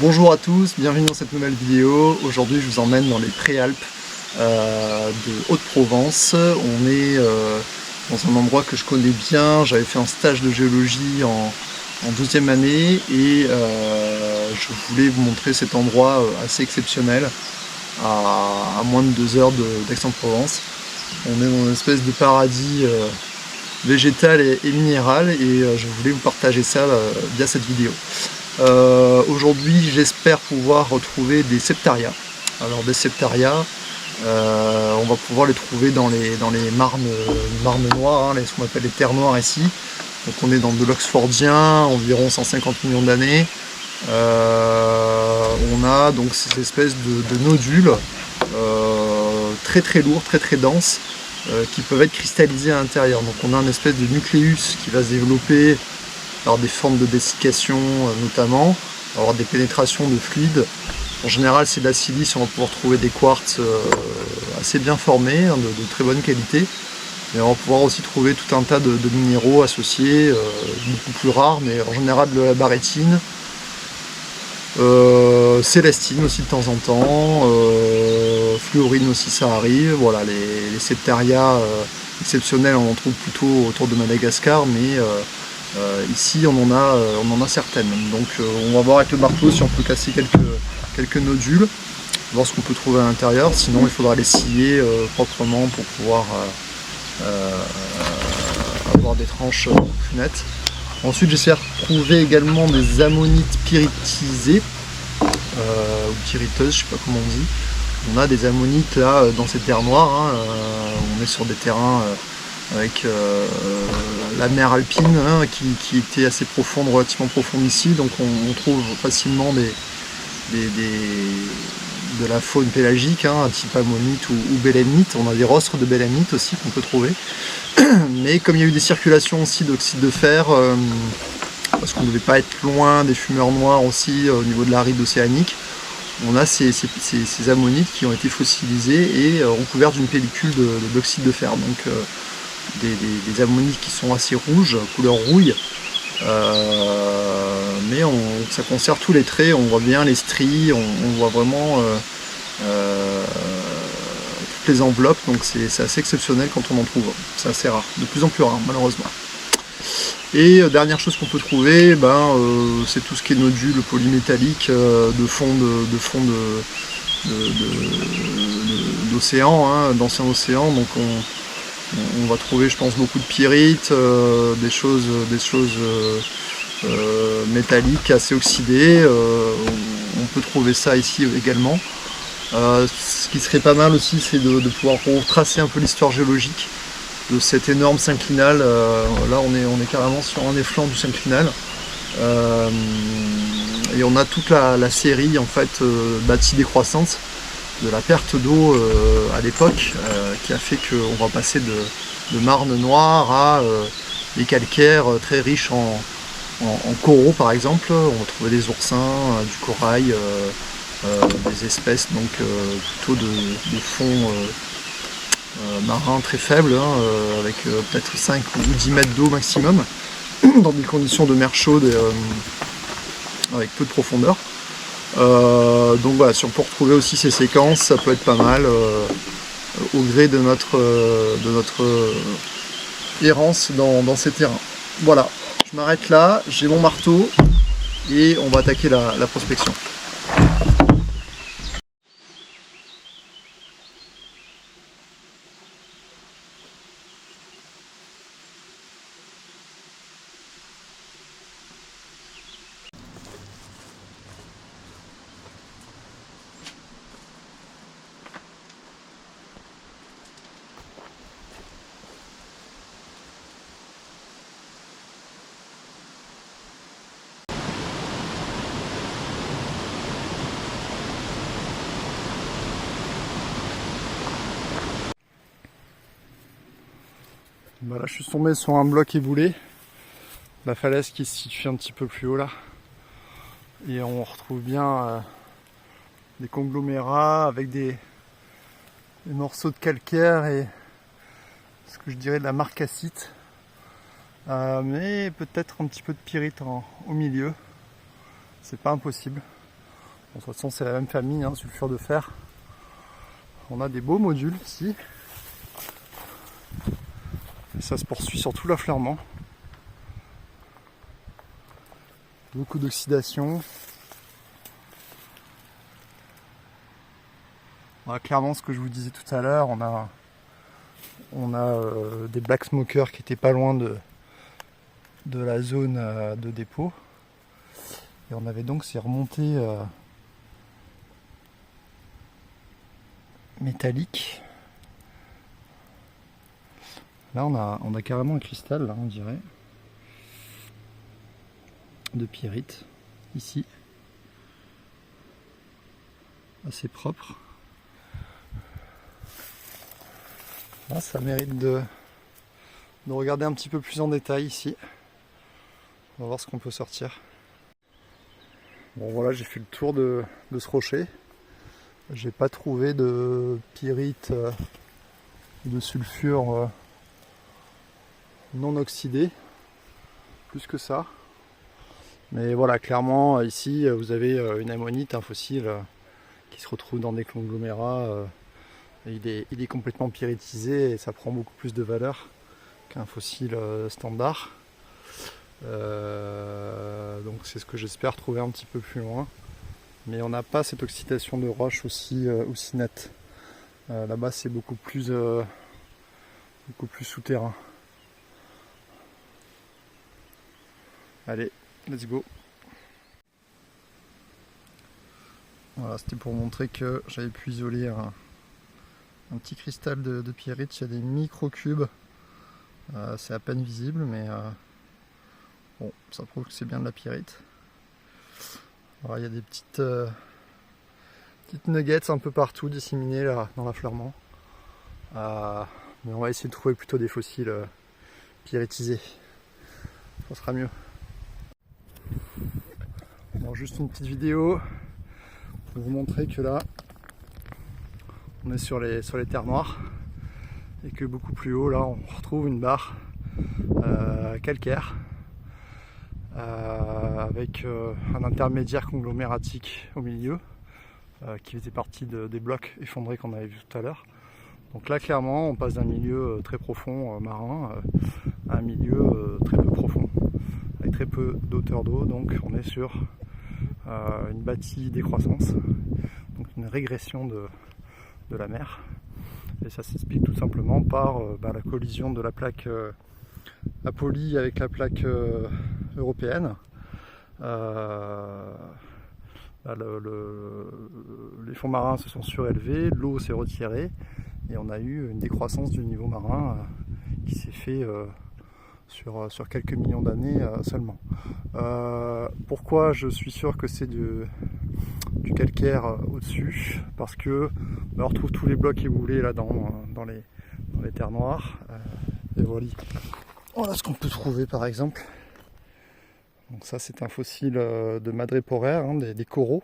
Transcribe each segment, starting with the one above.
Bonjour à tous, bienvenue dans cette nouvelle vidéo. Aujourd'hui je vous emmène dans les Préalpes de Haute-Provence. On est dans un endroit que je connais bien. J'avais fait un stage de géologie en 12e année et je voulais vous montrer cet endroit assez exceptionnel à moins de 2 heures d'Aix-en-Provence. On est dans une espèce de paradis végétal et minéral et je voulais vous partager ça via cette vidéo. Aujourd'hui j'espère pouvoir retrouver des septarias. Alors des septarias, on va pouvoir les trouver dans les marnes noires, ce qu'on appelle les terres noires ici. Donc on est dans de l'oxfordien, environ 150 millions d'années. On a donc ces espèces de nodules très très lourds, très très denses, qui peuvent être cristallisés à l'intérieur. Donc on a une espèce de nucléus qui va se développer par des formes de dessiccation notamment, on va avoir des pénétrations de fluides. En général c'est de la silice, on va pouvoir trouver des quartz assez bien formés, de très bonne qualité. Mais on va pouvoir aussi trouver tout un tas de minéraux associés, beaucoup plus rares, mais en général de la barytine, célestine aussi de temps en temps, fluorine aussi ça arrive. Voilà, les septarias exceptionnels on en trouve plutôt autour de Madagascar, mais ici on en a certaines. Donc on va voir avec le marteau si on peut casser quelques nodules, voir ce qu'on peut trouver à l'intérieur. Sinon il faudra les scier proprement pour pouvoir avoir des tranches plus nettes. Ensuite j'essaie de trouver également des ammonites pyritisées ou pyriteuses, je sais pas comment on dit. On a des ammonites là dans ces terres noires, on est sur des terrains avec la mer alpine qui était assez profonde, relativement profonde ici, donc on trouve facilement de la faune pélagique, type ammonite ou bélemnite. On a des rostres de bélemnite aussi qu'on peut trouver. Mais comme il y a eu des circulations aussi d'oxyde de fer, parce qu'on ne devait pas être loin des fumeurs noirs aussi au niveau de l'aride océanique, on a ces ammonites qui ont été fossilisées et recouvertes d'une pellicule d'oxyde de fer. Donc des ammonites qui sont assez rouges, couleur rouille, mais ça conserve tous les traits, on voit bien les stries, on voit vraiment toutes les enveloppes, donc c'est assez exceptionnel quand on en trouve. C'est assez rare, de plus en plus rare malheureusement. Et dernière chose qu'on peut trouver, c'est tout ce qui est nodules polymétalliques de fond d'océan, d'anciens océans. Donc on va trouver, je pense, beaucoup de pyrites, des choses métalliques assez oxydées. On peut trouver ça ici également. Ce qui serait pas mal aussi, c'est de pouvoir retracer un peu l'histoire géologique de cet énorme synclinal. Là on est carrément sur un des flancs du synclinal. Et on a toute la série en fait bâtie décroissante de la perte d'eau à l'époque, qui a fait qu'on va passer de marnes noires à des calcaires très riches en coraux par exemple. On va trouver des oursins, du corail, des espèces donc plutôt de fonds marins très faibles, avec peut-être 5 ou 10 mètres d'eau maximum, dans des conditions de mer chaude avec peu de profondeur. Donc voilà, si on peut retrouver aussi ces séquences, ça peut être pas mal au gré de notre errance dans ces terrains. Voilà, je m'arrête là, j'ai mon marteau et on va attaquer la prospection. Là je suis tombé sur un bloc éboulé, la falaise qui se situe un petit peu plus haut là, et on retrouve bien des conglomérats avec des morceaux de calcaire et ce que je dirais de la marcassite, mais peut-être un petit peu de pyrite au milieu, c'est pas impossible. Bon, de toute façon c'est la même famille, hein, sulfure de fer. On a des beaux modules ici. Et ça se poursuit sur tout l'affleurement. Beaucoup d'oxydation. Voilà, clairement ce que je vous disais tout à l'heure, on a des black smokers qui étaient pas loin de la zone de dépôt. Et on avait donc ces remontées métalliques. Là on a carrément un cristal, là, on dirait, de pyrite, ici. Assez propre. Là, ça mérite de regarder un petit peu plus en détail ici. On va voir ce qu'on peut sortir. Bon voilà, j'ai fait le tour de ce rocher. J'ai pas trouvé de pyrite de sulfure non oxydé, plus que ça. Mais voilà, clairement ici vous avez une ammonite, un fossile qui se retrouve dans des conglomérats. Il est complètement pyritisé et ça prend beaucoup plus de valeur qu'un fossile standard. Donc c'est ce que j'espère trouver un petit peu plus loin. Mais on n'a pas cette oxydation de roche aussi nette. Là-bas c'est beaucoup plus souterrain. Allez, let's go. Voilà, c'était pour montrer que j'avais pu isoler un petit cristal de pyrite. Il y a des micro-cubes. C'est à peine visible, mais bon, ça prouve que c'est bien de la pyrite. Alors, il y a des petites nuggets un peu partout disséminées là, dans l'affleurement. Mais on va essayer de trouver plutôt des fossiles pyritisés. Ça sera mieux. Alors, juste une petite vidéo pour vous montrer que là, on est sur les terres noires et que beaucoup plus haut, là, on retrouve une barre calcaire avec un intermédiaire conglomératique au milieu qui faisait partie des blocs effondrés qu'on avait vu tout à l'heure. Donc là, clairement, on passe d'un milieu très profond marin à un milieu très peu profond avec très peu d'auteur d'eau. Donc on est sur une bâtie décroissance, donc une régression de la mer. Et ça s'explique tout simplement par la collision de la plaque Apolli avec la plaque européenne. Les fonds marins se sont surélevés, l'eau s'est retirée et on a eu une décroissance du niveau marin qui s'est fait sur quelques millions d'années seulement. Pourquoi je suis sûr que c'est du calcaire au-dessus? Parce que on retrouve tous les blocs éboulés là dans les terres noires. Et voilà ce qu'on peut trouver par exemple. Donc ça c'est un fossile de madréporaire, hein, des coraux.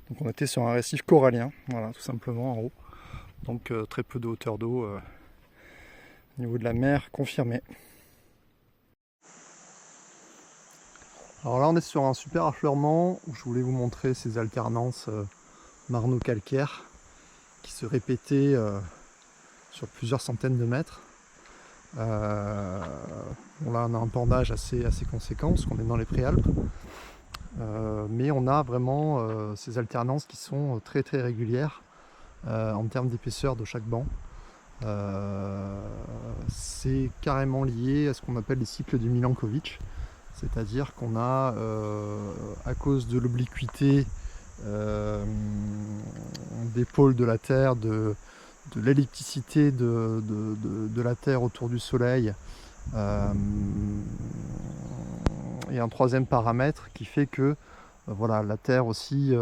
Donc on était sur un récif corallien, voilà, tout simplement en haut. Donc très peu de hauteur d'eau au niveau de la mer confirmé. Alors là on est sur un super affleurement où je voulais vous montrer ces alternances marno-calcaires qui se répétaient sur plusieurs centaines de mètres. Bon là on a un pendage assez conséquent parce qu'on est dans les préalpes. Mais on a vraiment ces alternances qui sont très régulières en termes d'épaisseur de chaque banc. C'est carrément lié à ce qu'on appelle les cycles du Milankovitch, c'est-à-dire qu'on a, à cause de l'obliquité des pôles de la Terre, de l'ellipticité de la Terre autour du Soleil, et un troisième paramètre qui fait que voilà, la Terre aussi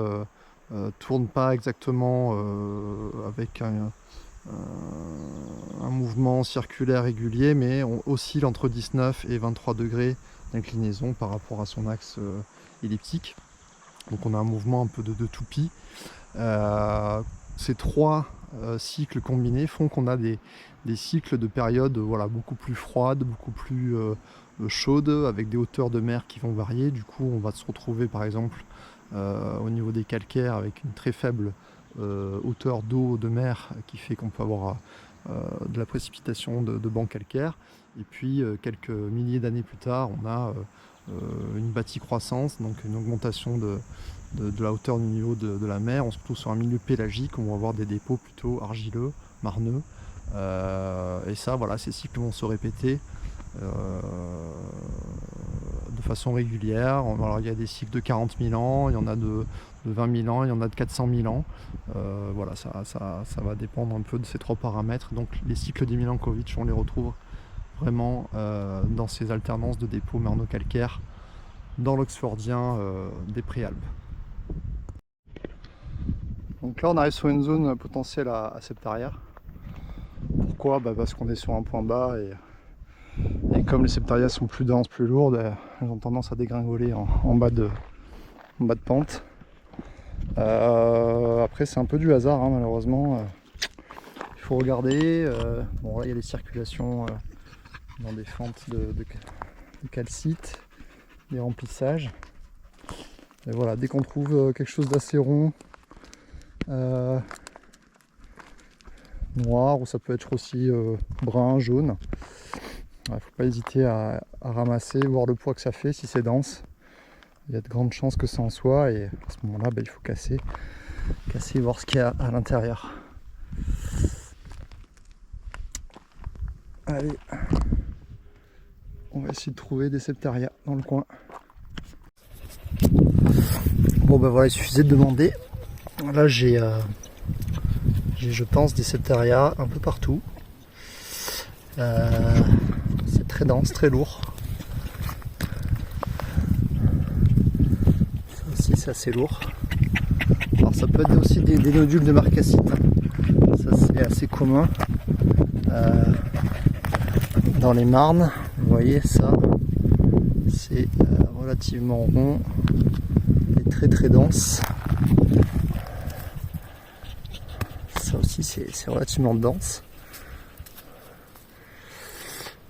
tourne pas exactement avec un mouvement circulaire régulier, mais on oscille entre 19 et 23 degrés d'inclinaison par rapport à son axe elliptique. Donc on a un mouvement un peu de toupie. Ces trois cycles combinés font qu'on a des cycles de périodes beaucoup plus froides, beaucoup plus chaudes, avec des hauteurs de mer qui vont varier. Du coup on va se retrouver par exemple au niveau des calcaires avec une très faible hauteur d'eau de mer qui fait qu'on peut avoir de la précipitation de bancs calcaires. Et puis quelques milliers d'années plus tard, on a une bâti-croissance, donc une augmentation de la hauteur du niveau de la mer. On se retrouve sur un milieu pélagique où on va avoir des dépôts plutôt argileux, marneux. Et ça, voilà, ces cycles vont se répéter de façon régulière. Alors, il y a des cycles de 40 000 ans, il y en a de 20 000 ans, il y en a de 400 000 ans. Voilà, ça va dépendre un peu de ces trois paramètres. Donc les cycles des Milankovitch, on les retrouve vraiment dans ces alternances de dépôts marno-calcaires dans l'Oxfordien des Préalpes. Donc là on arrive sur une zone potentielle à septaria. Pourquoi ? Parce qu'on est sur un point bas et comme les septarias sont plus denses, plus lourdes, elles ont tendance à dégringoler en bas de pente. Après c'est un peu du hasard hein, malheureusement. Il faut regarder. Bon là il y a des circulations dans des fentes de calcite, des remplissages. Et voilà, dès qu'on trouve quelque chose d'assez rond, noir, ou ça peut être aussi brun, jaune, il ne faut pas hésiter à ramasser, voir le poids que ça fait si c'est dense. Il y a de grandes chances que ça en soit et à ce moment-là il faut casser et voir ce qu'il y a à l'intérieur. Allez, on va essayer de trouver des septarias dans le coin. Bon voilà, il suffisait de demander. Là j'ai je pense des septarias un peu partout. C'est très dense, très lourd. Ça aussi c'est assez lourd. Alors ça peut être aussi des nodules de marcassite. Ça c'est assez commun. Dans les marnes, vous voyez ça, c'est relativement rond et très très dense. Ça aussi c'est relativement dense.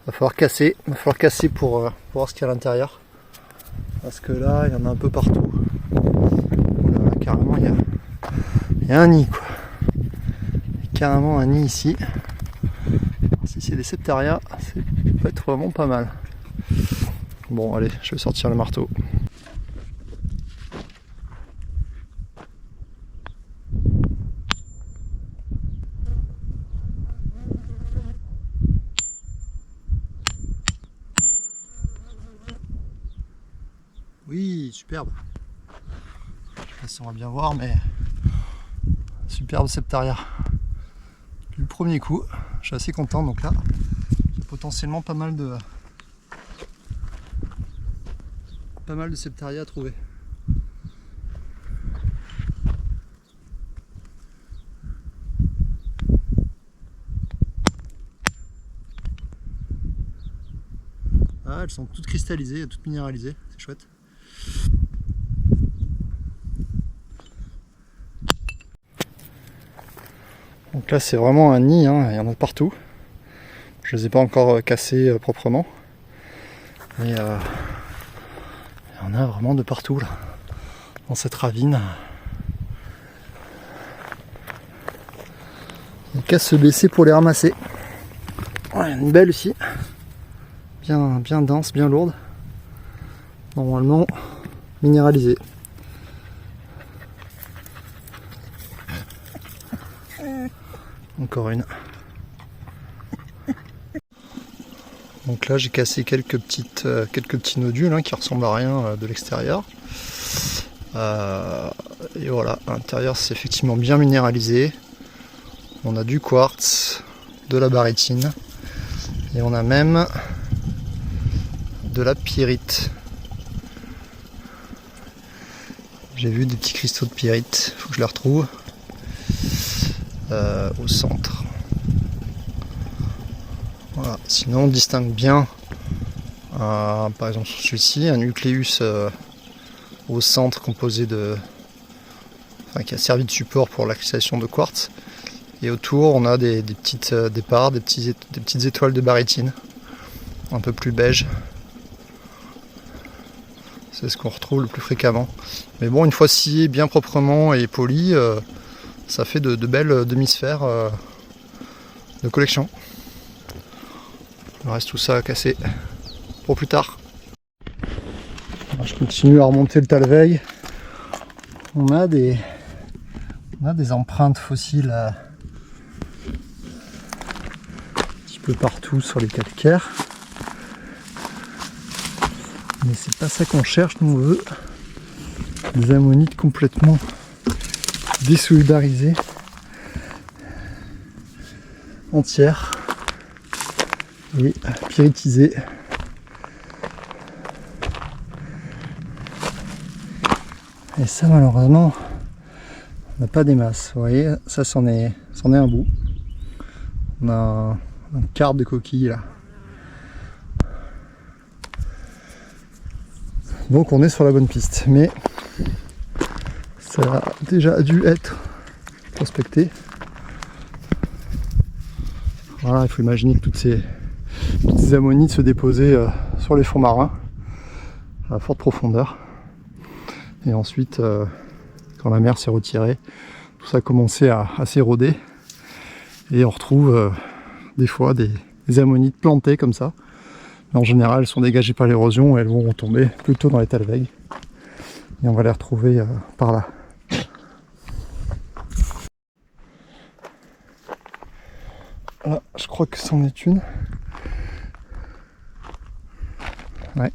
Va falloir casser pour voir ce qu'il y a à l'intérieur. Parce que là il y en a un peu partout. Là, carrément il y a un nid quoi. Il y a carrément un nid ici. Si c'est des septarias, ça peut être vraiment pas mal. Bon allez, je vais sortir le marteau. Oui, superbe. Je sais pas si on va bien voir, mais superbe septaria. Du premier coup, je suis assez content. Donc là, potentiellement pas mal de septaria à trouver. Ah, elles sont toutes cristallisées, toutes minéralisées, c'est chouette. Donc là c'est vraiment un nid, hein. Il y en a partout. Je ne les ai pas encore cassés proprement. Mais il y en a vraiment de partout là, dans cette ravine. Il n'y a qu'à se baisser pour les ramasser. Ouais, une belle ici. Bien dense, bien lourde. Normalement minéralisée. Encore une. Donc là j'ai cassé quelques petits nodules hein, qui ressemblent à rien de l'extérieur. Et voilà, à l'intérieur c'est effectivement bien minéralisé. On a du quartz, de la barytine et on a même de la pyrite. J'ai vu des petits cristaux de pyrite, faut que je les retrouve. Au centre. Voilà. Sinon on distingue bien par exemple sur celui-ci un nucléus au centre composé qui a servi de support pour la cristallisation de quartz, et autour on a des petites départs, des petites étoiles de barytine un peu plus beige. c'est ce qu'on retrouve le plus fréquemment. Mais bon, une fois scié bien proprement et poli, ça fait de belles demi-sphères de collection. Il reste tout ça à casser pour plus tard. Alors, je continue à remonter le Talweg. On a des empreintes fossiles un petit peu partout sur les calcaires. Mais c'est pas ça qu'on cherche, nous on veut des ammonites complètement désolidarisées, entières et pyritisées. Et ça malheureusement on n'a pas des masses, vous voyez, ça c'en est un bout. On a un quart de coquille là. Donc on est sur la bonne piste, mais ça a déjà dû être prospecté. Voilà, il faut imaginer que toutes ces ammonites se déposaient sur les fonds marins à forte profondeur. Et ensuite, quand la mer s'est retirée, tout ça a commencé à s'éroder. Et on retrouve des fois des ammonites plantées comme ça. Mais en général, elles sont dégagées par l'érosion et elles vont retomber plutôt dans les Talweg. Et on va les retrouver par là. Là, je crois que c'en est une. Ouais.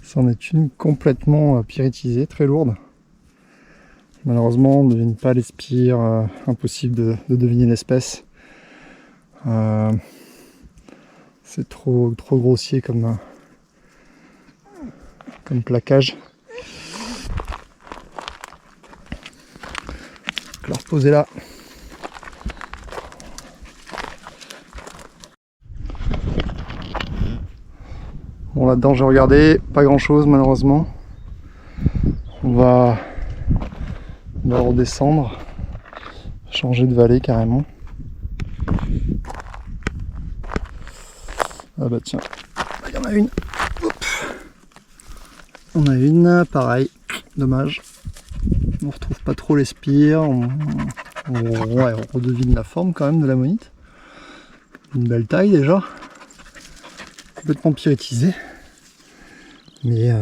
C'en est une complètement pyritisée, très lourde. Malheureusement, on ne devine pas les spires, impossible de deviner l'espèce. C'est trop grossier comme plaquage. Je vais la reposer là. Bon, là-dedans j'ai regardé, pas grand chose malheureusement. On va redescendre, changer de vallée carrément. Ah bah tiens, il y en a une. Hop. On a une, pareil, dommage. On retrouve pas trop les spires, on redevine la forme quand même de l'ammonite. Une belle taille déjà. Complètement pyritisée. Mais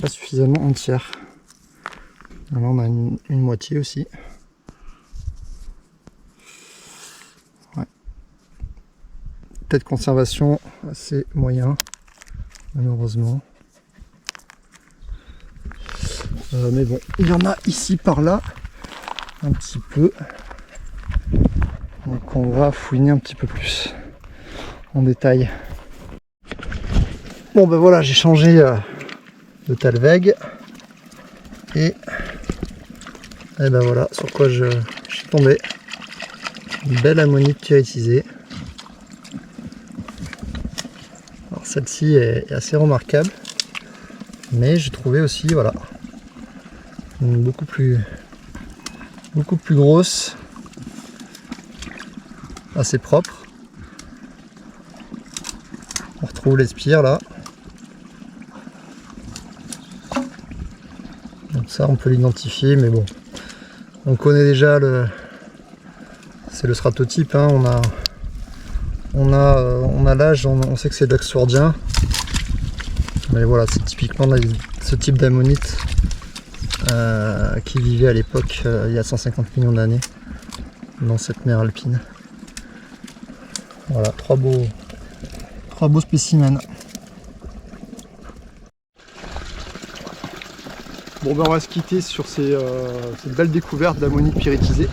pas suffisamment entière. Alors on a une moitié aussi. Peut-être conservation assez moyen, malheureusement. Mais bon, il y en a ici par là, un petit peu. Donc on va fouiner un petit peu plus en détail. Bon ben voilà, j'ai changé de Talweg. Et ben voilà, sur quoi je suis tombé. Une belle ammonite pyritisée. Celle-ci est assez remarquable, mais j'ai trouvé aussi, voilà, une beaucoup plus grosse, assez propre. On retrouve les spires là. Donc ça, on peut l'identifier, mais bon, on connaît déjà c'est le stratotype, hein, on a l'âge, on sait que c'est d'Oxfordien. Mais voilà, c'est typiquement ce type d'ammonite qui vivait à l'époque, il y a 150 millions d'années, dans cette mer alpine. Voilà, trois beaux spécimens. Bon ben on va se quitter sur cette belle découverte d'ammonite pyritisée.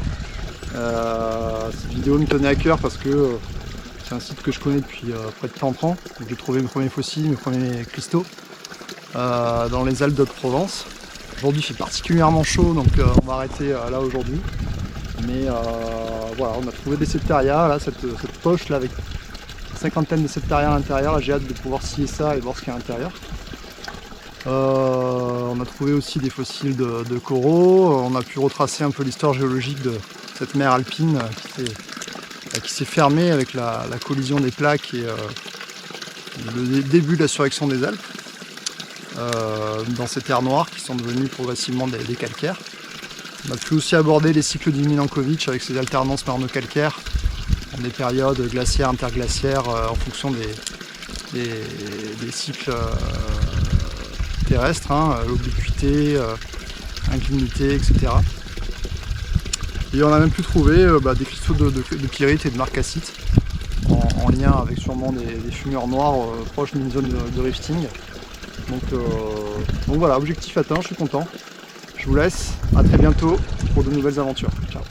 Cette vidéo me tenait à cœur parce que c'est un site que je connais depuis près de 30 ans. J'ai trouvé mes premiers fossiles, mes premiers cristaux dans les Alpes de Provence. Aujourd'hui il fait particulièrement chaud, donc on va arrêter là aujourd'hui. Mais voilà, on a trouvé des septaria, là, cette poche là avec une cinquantaine de septaria à l'intérieur. J'ai hâte de pouvoir scier ça et voir ce qu'il y a à l'intérieur. On a trouvé aussi des fossiles de coraux. On a pu retracer un peu l'histoire géologique de cette mer alpine qui s'est fermée avec la collision des plaques et le début de la surrection des Alpes. dans ces terres noires qui sont devenues progressivement des calcaires. On a pu aussi aborder les cycles du Milankovitch avec ces alternances marno-calcaires dans des périodes glaciaires, interglaciaires en fonction des cycles terrestres, l'obliquité, inclinité, etc. Et on a même pu trouver des cristaux de pyrite et de marcassite en lien avec sûrement des fumeurs noirs proches d'une zone de rifting. Donc voilà, objectif atteint, je suis content. Je vous laisse, à très bientôt pour de nouvelles aventures. Ciao.